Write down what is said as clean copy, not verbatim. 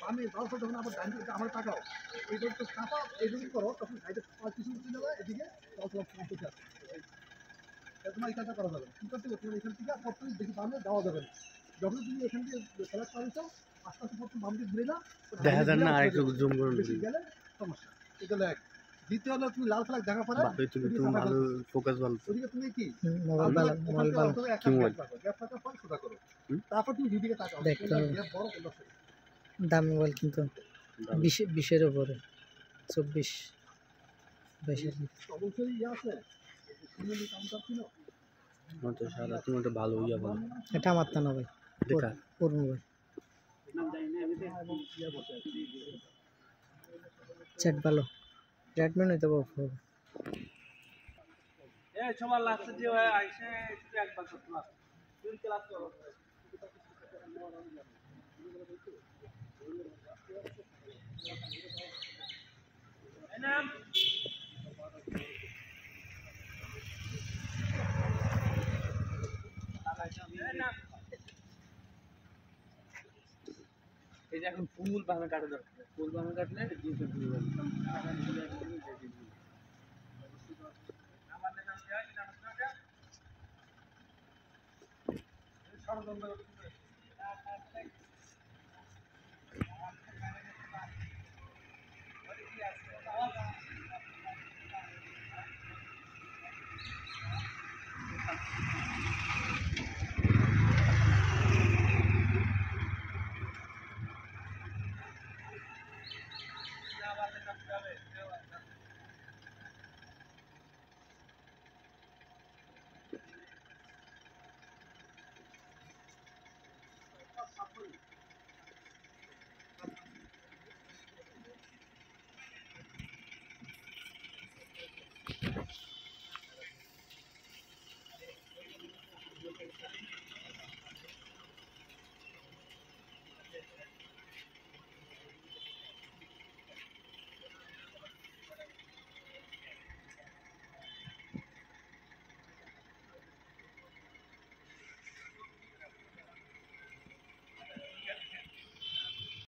আমি বাউসার যখন আবার ডান দিকে আমার তাকাও এইটা তো চাপা এইটুকু করো তখন সাইডে কিছু উঠে যাবে এদিকে বাউসার পৌঁছে আসবে তোমার এই কাজটা করা যাবে কি করতে হবে তোমার এখান থেকে প্রথমে দেখি বামে যাওয়া যাবে না যখন তুমি এখান থেকে সেলেক্ট করেছো আস্তে আস্তে প্রথম বাম দিকে ঘুরে না দেখা যায় না আরেকটু জুম করুন গেলে সমস্যা এটা হলো এক দ্বিতীয় হলো তুমি লাল ফ্ল্যাগ দেখা পড়ে তুমি ভালো ফোকাস ভালো ওদিকে তুমি কি মোবাইল গ্যাপ থাকা পর সোজা করো তারপর তুমি দুদিকে তাকাও দেখতে হবে গ্যাপ বড় করো দাম মোবাইল কিন্তু 20-এর উপরে 24-22 অবশ্যই ইয়ে আছে কাউন্টার ছিল সারা তুমি একটা ভালো ইয়া বলো এটা আমার তা না ভাই দেখা ওর মোবাইল চ্যাট ভালো রেডমি নয়তো হবে এই সবার লাস্টে যে হয় আইসে একটু একবার করতে পারো তুমি ক্লাস করো এনাম এই যে এখন ফুল বামে কাটা দরকার ফুল বামে কাটলে জিনিসটা ফুল যাবে